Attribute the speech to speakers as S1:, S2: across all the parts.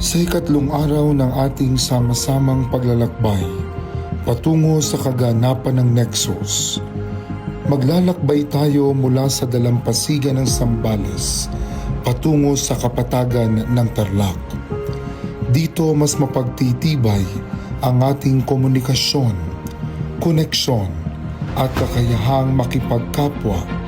S1: Sa ikatlong araw ng ating sama-samang paglalakbay patungo sa kaganapan ng Nexus, maglalakbay tayo mula sa dalampasigan ng Zambales patungo sa kapatagan ng Tarlac. Dito mas mapagtitibay ang ating komunikasyon, koneksyon at kakayahang makipagkapwa.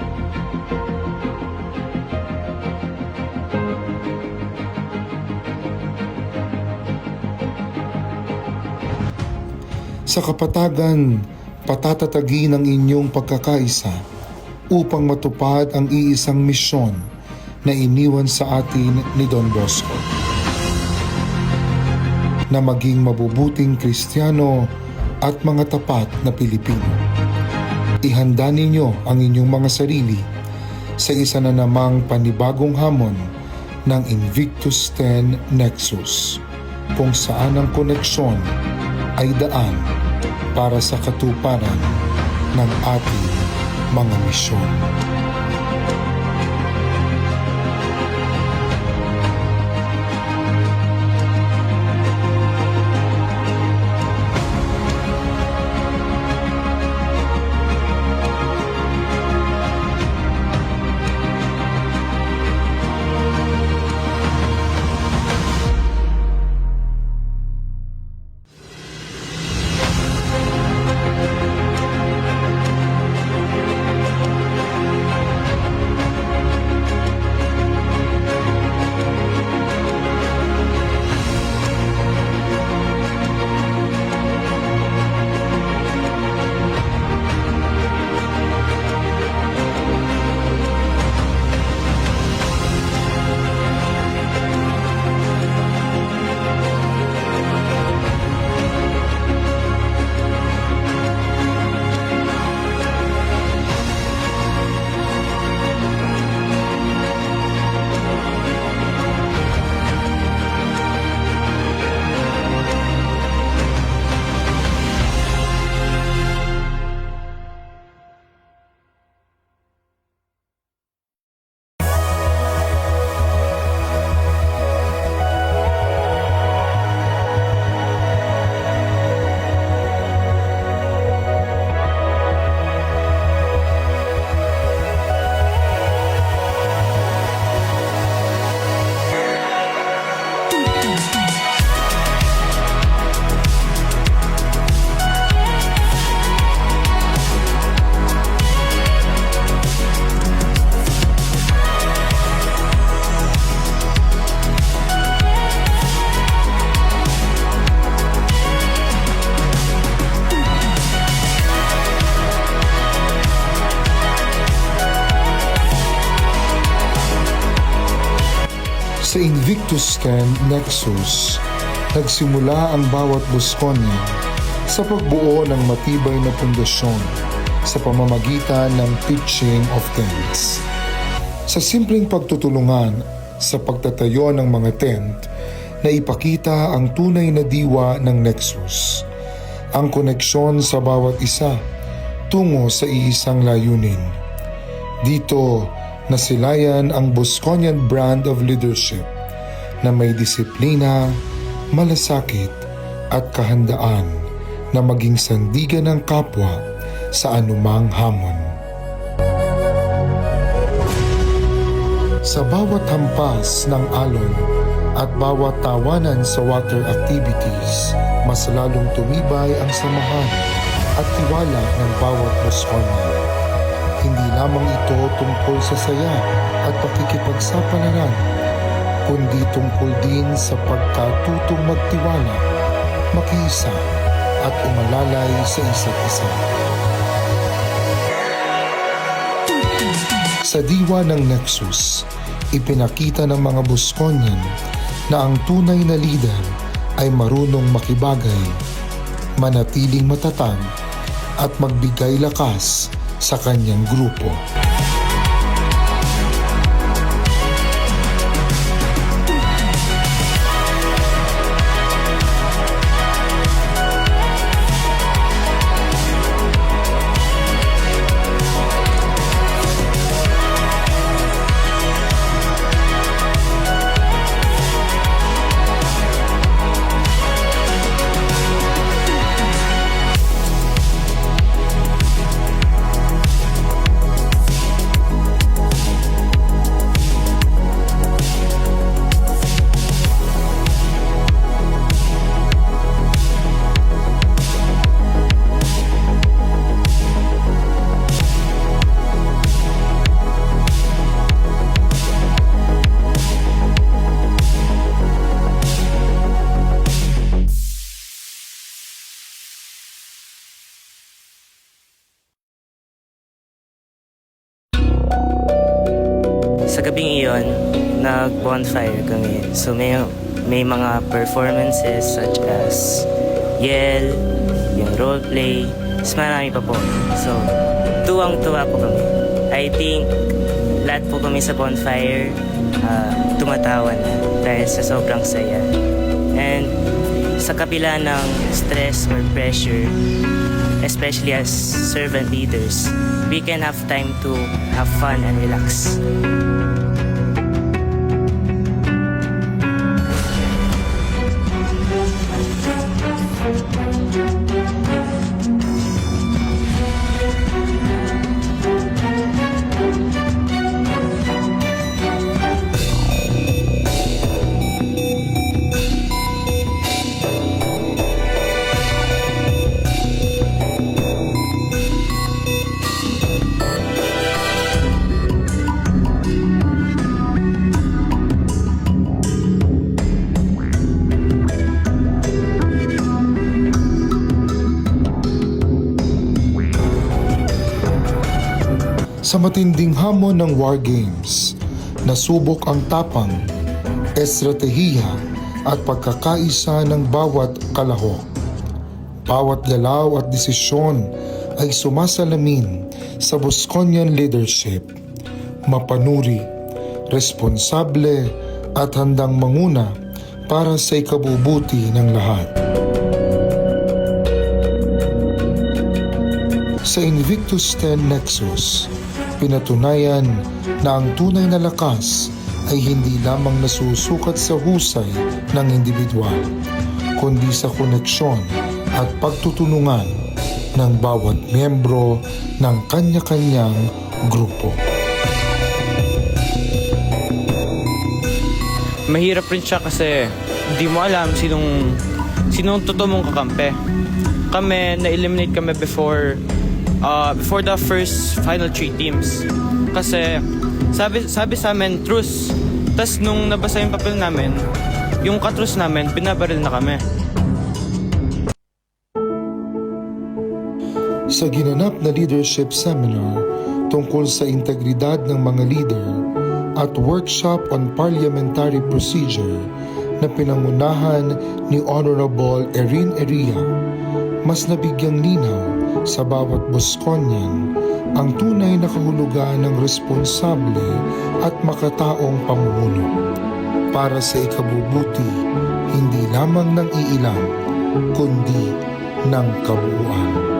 S1: Sa kapatagan, patatatagin ang inyong pagkakaisa upang matupad ang iisang misyon na iniwan sa atin ni Don Bosco. Na maging mabubuting Kristiyano at mga tapat na Pilipino. Ihanda ninyo ang inyong mga sarili sa isa na namang panibagong hamon ng Invictus 10 Nexus, kung saan ang koneksyon ay daan para sa katuparan ng ating mga misyon. Sa Invictus 10 Nexus, nagsimula ang bawat Bosconian sa pagbuo ng matibay na pundasyon sa pamamagitan ng pitching of tents. Sa simpleng pagtutulungan sa pagtatayo ng mga tent na ipakita ang tunay na diwa ng Nexus, ang koneksyon sa bawat isa tungo sa iisang layunin. Dito, nasilayan ang Bosconian brand of leadership na may disiplina, malasakit at kahandaan na maging sandigan ng kapwa sa anumang hamon. Sa bawat hampas ng alon at bawat tawanan sa water activities, mas lalong tumibay ang samahan at tiwala ng bawat Bosconian. Hindi lamang ito tungkol sa saya at pakikipagsapalaran, kundi tungkol din sa pagkatutong magtiwala, makiisa at umalalay sa isa't isa. Sa diwa ng Nexus, ipinakita ng mga Bosconian na ang tunay na leader ay marunong makibagay, manatiling matatag at magbigay lakas sa kanyang grupo.
S2: ngayon, nag-bonfire kami. So may mga performances such as yell, yung roleplay, mas marami pa po. So, tuwang-tuwa po kami. I think lahat po kami sa bonfire tumatawa na dahil sa sobrang saya. And sa kabila ng stress or pressure, especially as servant leaders, we can have time to have fun and relax.
S1: Sa matinding hamon ng War Games, nasubok ang tapang, estratehiya at pagkakaisa ng bawat kalahok. Bawat galaw at desisyon ay sumasalamin sa Bosconian leadership, mapanuri, responsable at handang manguna para sa ikabubuti ng lahat. Sa Invictus 10 Nexus, pinatunayan na ang tunay na lakas ay hindi lamang nasusukat sa husay ng individual, kundi sa koneksyon at pagtutulungan ng bawat miyembro ng kanya-kanyang grupo.
S3: Mahirap rin siya kasi di mo alam sinong totoo mong kakampi. Kami, na-eliminate kami before the first final 3 teams. Kasi sabi sa amin, truce. Tas nung nabasa yung papel namin, yung katrus namin, binabaril na kami.
S1: Sa ginanap na leadership seminar tungkol sa integridad ng mga leader at workshop on parliamentary procedure na pinangunahan ni Honorable Erin Eria, mas nabigyang linaw sa bawat Bosconian ang tunay na kahulugan ng responsable at makataong pamumuno para sa ikabubuti hindi lamang ng iilan kundi ng kabuuan.